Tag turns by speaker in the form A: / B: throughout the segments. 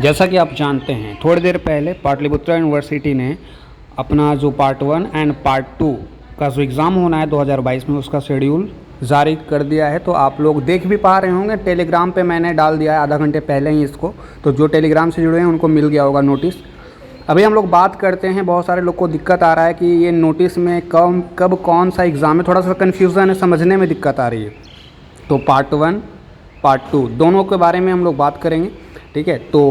A: जैसा कि आप जानते हैं, थोड़ी देर पहले पाटलिपुत्र यूनिवर्सिटी ने अपना जो पार्ट 1 एंड पार्ट 2 का जो एग्ज़ाम होना है 2022 में, उसका शेड्यूल जारी कर दिया है। तो आप लोग देख भी पा रहे होंगे, टेलीग्राम पे मैंने डाल दिया है आधा घंटे पहले ही इसको, तो जो टेलीग्राम से जुड़े हैं उनको मिल गया होगा नोटिस। अभी हम लोग बात करते हैं, बहुत सारे लोग को दिक्कत आ रहा है कि ये नोटिस में कब कौन सा एग्ज़ाम है, थोड़ा सा कन्फ्यूज़न है, समझने में दिक्कत आ रही है। तो पार्ट 1 पार्ट 2 दोनों के बारे में हम लोग बात करेंगे, ठीक है। तो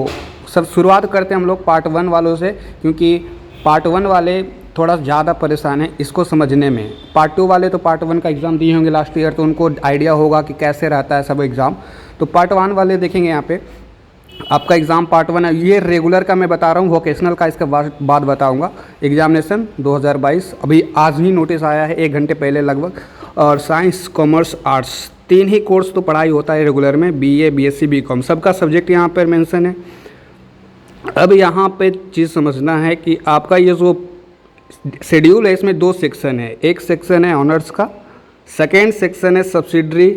A: सब शुरुआत करते हैं हम लोग पार्ट 1 वालों से, क्योंकि पार्ट 1 वाले थोड़ा ज़्यादा परेशान है इसको समझने में। पार्ट 2 वाले तो पार्ट 1 का एग्ज़ाम दिए होंगे लास्ट ईयर, तो उनको आइडिया होगा कि कैसे रहता है सब एग्ज़ाम। तो पार्ट 1 वाले देखेंगे यहाँ पे आपका एग्ज़ाम पार्ट 1 है। ये रेगुलर का मैं बता रहा हूँ, वोकेशनल का इसके बाद बताऊँगा। एग्जामिनेशन 2022 अभी आज ही नोटिस आया है 1 घंटे पहले लगभग। और साइंस कॉमर्स आर्ट्स 3 ही कोर्स तो पढ़ाई होता है रेगुलर में, BA BSc BCom सबका सब्जेक्ट यहाँ पर मेंशन है। अब यहाँ पे चीज़ समझना है कि आपका ये जो शेड्यूल है इसमें 2 सेक्शन है। एक सेक्शन है ऑनर्स का, सेकेंड सेक्शन है सब्सिडरी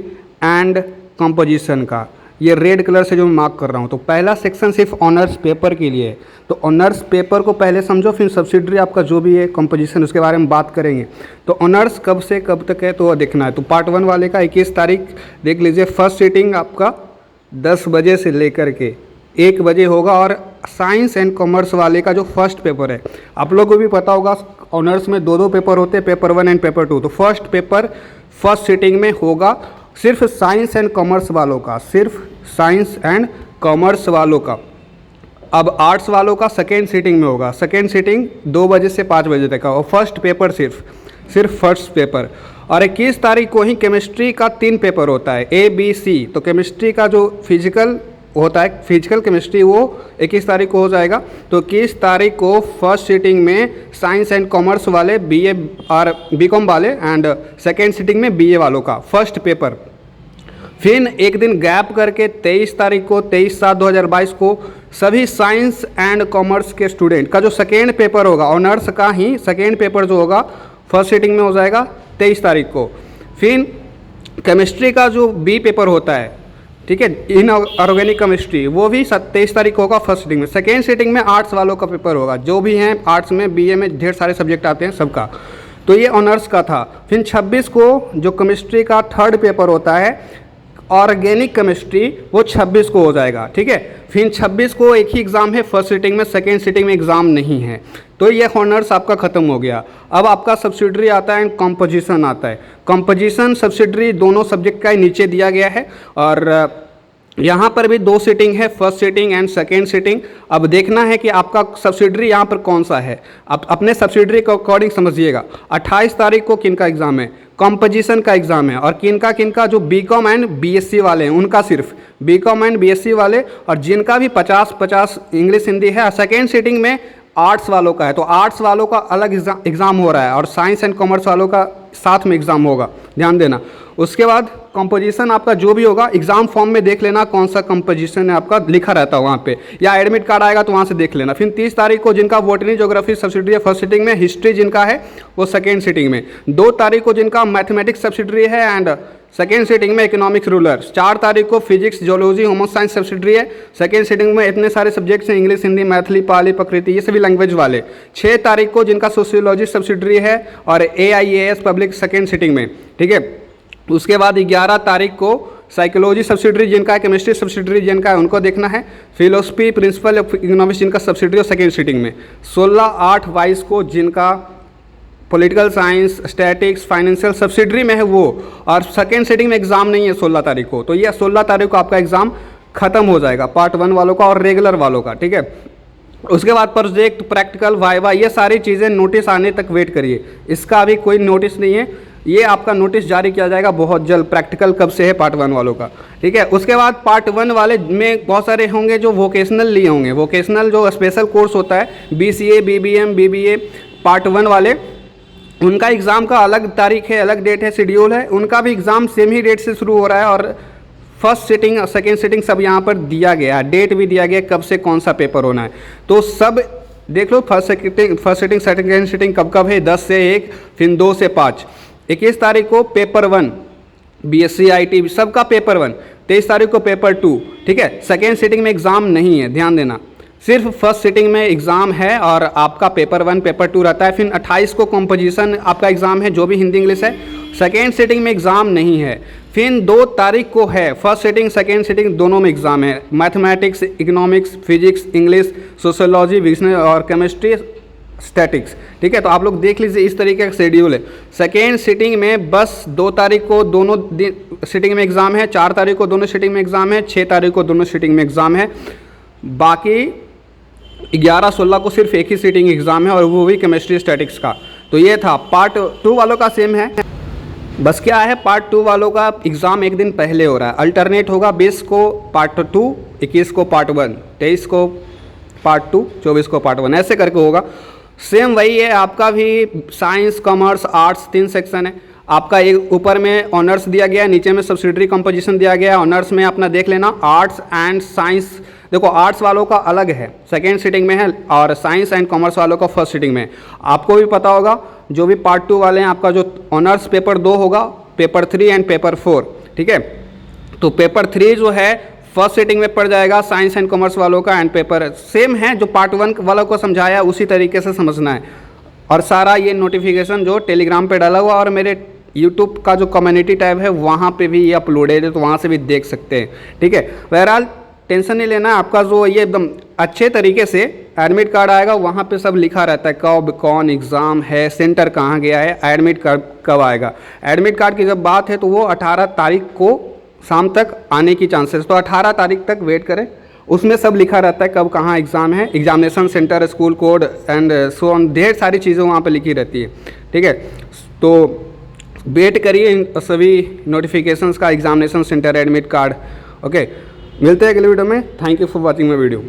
A: एंड कंपोजिशन का। ये रेड कलर से जो मैं मार्क कर रहा हूँ, तो पहला सेक्शन सिर्फ ऑनर्स पेपर के लिए है। तो ऑनर्स पेपर को पहले समझो, फिर सब्सिडरी आपका जो भी है कंपोजिशन उसके बारे में बात करेंगे। तो ऑनर्स कब से कब तक है तो वह देखना है। तो पार्ट 1 वाले का 21 तारीख देख लीजिए। फर्स्ट सीटिंग आपका 10 बजे से लेकर के 1 बजे होगा। और साइंस एंड कॉमर्स वाले का जो फर्स्ट पेपर है, आप लोगों को भी पता होगा ऑनर्स में 2 पेपर होते हैं, पेपर 1 एंड पेपर 2। तो फर्स्ट पेपर फर्स्ट सीटिंग में होगा सिर्फ साइंस एंड कॉमर्स वालों का, सिर्फ साइंस एंड कॉमर्स वालों का। अब आर्ट्स वालों का सेकेंड सीटिंग में होगा। सेकेंड सीटिंग 2 बजे से 5 बजे तक का, और फर्स्ट पेपर सिर्फ फर्स्ट पेपर। और 21 तारीख को ही केमिस्ट्री का 3 पेपर होता है, A B C। तो केमिस्ट्री का जो फिजिकल होता है, फिजिकल केमिस्ट्री, वो 21 तारीख को हो जाएगा। तो 21 तारीख को फर्स्ट सीटिंग में साइंस एंड कॉमर्स वाले, BA और BCom वाले, एंड सेकेंड सीटिंग में BA वालों का फर्स्ट पेपर। फिर एक दिन गैप करके 23 तारीख को 23/7/2022 को सभी साइंस एंड कॉमर्स के स्टूडेंट का जो सेकेंड पेपर होगा, ऑनर्स का ही सेकेंड पेपर जो होगा फर्स्ट सीटिंग में हो जाएगा 23 तारीख को। फिर केमिस्ट्री का जो B पेपर होता है, ठीक है, इनऑर्गेनिक केमिस्ट्री, वो भी 23 तारीख को होगा फर्स्ट सीटिंग में। सेकेंड सीटिंग में आर्ट्स वालों का पेपर होगा, जो भी हैं आर्ट्स में BA में ढेर सारे सब्जेक्ट आते हैं सबका। तो ये ऑनर्स का था। फिर 26 को जो केमिस्ट्री का थर्ड पेपर होता है ऑर्गेनिक केमिस्ट्री, वो 26 को हो जाएगा, ठीक है। फिर 26 को एक ही एग्ज़ाम है फर्स्ट सीटिंग में, सेकेंड सीटिंग में एग्ज़ाम नहीं है। तो ये ऑनर्स आपका ख़त्म हो गया। अब आपका सब्सिडरी आता है एंड कंपोजिशन आता है। कंपोजिशन सब्सिडरी दोनों सब्जेक्ट का ही नीचे दिया गया है। और यहाँ पर भी 2 सीटिंग है, first seating and second seating. अब देखना है कि आपका सब्सिडरी यहाँ पर कौन सा है। आप अपने सब्सिडरी के अकॉर्डिंग समझिएगा। 28 तारीख को किनका एग्ज़ाम है, कंपोजिशन का एग्ज़ाम है। और किनका जो BCom एंड BSc वाले हैं उनका सिर्फ BCom एंड BSc वाले, और जिनका भी 50-50 इंग्लिश हिंदी है। सेकेंड सीटिंग में आर्ट्स वालों का है, तो आर्ट्स वालों का अलग एग्ज़ाम हो रहा है, और साइंस एंड कॉमर्स वालों का साथ में एग्ज़ाम होगा, ध्यान देना। उसके बाद कंपोजिशन आपका जो भी होगा, एग्ज़ाम फॉर्म में देख लेना कौन सा कंपोजिशन है आपका, लिखा रहता है वहाँ पे, या एडमिट कार्ड आएगा तो वहाँ से देख लेना। फिर 30 तारीख को जिनका बॉटनी ज्योग्राफी सब्सिडरी है फर्स्ट सीटिंग में, हिस्ट्री जिनका है वो सेकेंड सीटिंग में। 2 तारीख को जिनका मैथमेटिक्स सब्सिडरी है एंड सेकेंड सीटिंग में इकोनॉमिक्स रूलर। 4 तारीख को फिजिक्स जियोलॉजी होमो साइंस सब्सिडरी है, सेकेंड सीटिंग में इतने सारे सब्जेक्ट्स हैं, इंग्लिश हिंदी मैथिली पाली प्रकृति, ये सभी लैंग्वेज वाले। 6 तारीख को जिनका सोशियोलॉजी सब्सिडरी है और AIAS पब्लिक सेकेंड सीटिंग में, ठीक है। उसके बाद 11 तारीख को साइकोलॉजी सब्सिडरी जिनका है, केमिस्ट्री सब्सिडरी जिनका है उनको देखना है, फिलोसफी प्रिंसिपल ऑफ इकोनॉमिक्स जिनका सब्सिडरी और सेकेंड सीटिंग में। 16/8/22 को जिनका political science statics financial subsidiary में है वो, और सेकेंड सीटिंग में एग्ज़ाम नहीं है 16 तारीख को। तो ये 16 तारीख को आपका एग्ज़ाम खत्म हो जाएगा पार्ट 1 वालों का और रेगुलर वालों का, ठीक है। उसके बाद प्रोजेक्ट, प्रैक्टिकल, वाइवा, ये सारी चीज़ें नोटिस आने तक वेट करिए। इसका अभी कोई नोटिस नहीं है, ये आपका नोटिस जारी किया जाएगा बहुत जल्द। प्रैक्टिकल कब से है पार्ट 1 वालों का, ठीक है। उसके बाद पार्ट 1 वाले में बहुत सारे होंगे जो वोकेशनल लिए होंगे, वोकेशनल जो स्पेशल कोर्स होता है, BCA BBM BBA पार्ट 1 वाले, उनका एग्ज़ाम का अलग तारीख है, अलग डेट है, शेड्यूल है। उनका भी एग्ज़ाम सेम ही डेट से शुरू हो रहा है, और फर्स्ट सीटिंग और सेकेंड सीटिंग सब यहाँ पर दिया गया है, डेट भी दिया गया कब से कौन सा पेपर होना है। तो सब देख लो, फर्स्ट सीटिंग सेकेंड सीटिंग कब है, 10 से 1, फिर 2 से 5। 21 तारीख को पेपर 1 BSc IT सबका पेपर 1, 23 तारीख को पेपर 2, ठीक है। सेकेंड सिटिंग में एग्ज़ाम नहीं है, ध्यान देना, सिर्फ फर्स्ट सिटिंग में एग्ज़ाम है और आपका पेपर 1 पेपर 2 रहता है। फिर 28 को कंपोजिशन आपका एग्ज़ाम है, जो भी हिंदी इंग्लिश है। सेकेंड सिटिंग में एग्ज़ाम नहीं है। फिर 2 तारीख को है फर्स्ट सिटिंग सेकेंड सिटिंग दोनों में एग्ज़ाम है, mathematics, economics, physics, English, sociology, विज्ञान और केमिस्ट्री, स्टैटिक्स, ठीक है। तो आप लोग देख लीजिए, इस तरीके का शेड्यूल है। सेकेंड सिटिंग में बस 2 तारीख को दोनों सिटिंग में एग्ज़ाम है, 4 तारीख को दोनों सिटिंग में एग्ज़ाम है, 6 तारीख को दोनों सिटिंग में एग्ज़ाम है। बाकी 11-16 को सिर्फ एक ही सिटिंग एग्ज़ाम है और वो भी केमिस्ट्री स्टैटिक्स का। तो ये था। पार्ट 2 वालों का सेम है, बस क्या है, पार्ट 2 वालों का एग्ज़ाम एक दिन पहले हो रहा है, अल्टरनेट होगा। 20 को पार्ट 2, 21 को पार्ट 1, 23 को पार्ट 2, 24 को पार्ट 1, ऐसे करके होगा। सेम वही है आपका भी, साइंस, कॉमर्स, आर्ट्स 3 सेक्शन है आपका। एक ऊपर में ऑनर्स दिया गया है, नीचे में सब्सिडरी कंपोजिशन दिया गया है। ऑनर्स में अपना देख लेना, आर्ट्स एंड साइंस। देखो, आर्ट्स वालों का अलग है, सेकेंड सिटिंग में है, और साइंस एंड कॉमर्स वालों का फर्स्ट सिटिंग में है। आपको भी पता होगा, जो भी पार्ट 2 वाले हैं, आपका जो ऑनर्स पेपर 2 होगा, पेपर 3 एंड पेपर 4, ठीक है। तो पेपर 3 जो है फर्स्ट सिटिंग में पड़ जाएगा साइंस एंड कॉमर्स वालों का, एंड पेपर सेम है जो पार्ट 1 वालों को समझाया उसी तरीके से समझना है। और सारा ये नोटिफिकेशन जो टेलीग्राम पे डाला हुआ और मेरे यूट्यूब का जो कम्युनिटी टैब है वहाँ पे भी ये अपलोडेड है, तो वहाँ से भी देख सकते हैं, ठीक है। बहरहाल टेंशन नहीं लेना, आपका जो ये एकदम अच्छे तरीके से एडमिट कार्ड आएगा, वहाँ पे सब लिखा रहता है कब कौन एग्ज़ाम है, सेंटर कहाँ गया है, एडमिट कार्ड कब आएगा। एडमिट कार्ड की जब बात है तो वो 18 तारीख को शाम तक आने की चांसेस, तो 18 तारीख तक वेट करें, उसमें सब लिखा रहता है कब कहाँ एग्ज़ाम है, examination centre, school code and so on, ढेर सारी चीज़ें वहाँ पे लिखी रहती है, ठीक है। तो वेट करिए इन सभी नोटिफिकेशंस का, examination centre, admit card. Okay, मिलते हैं अगले वीडियो में। Thank you for watching my video.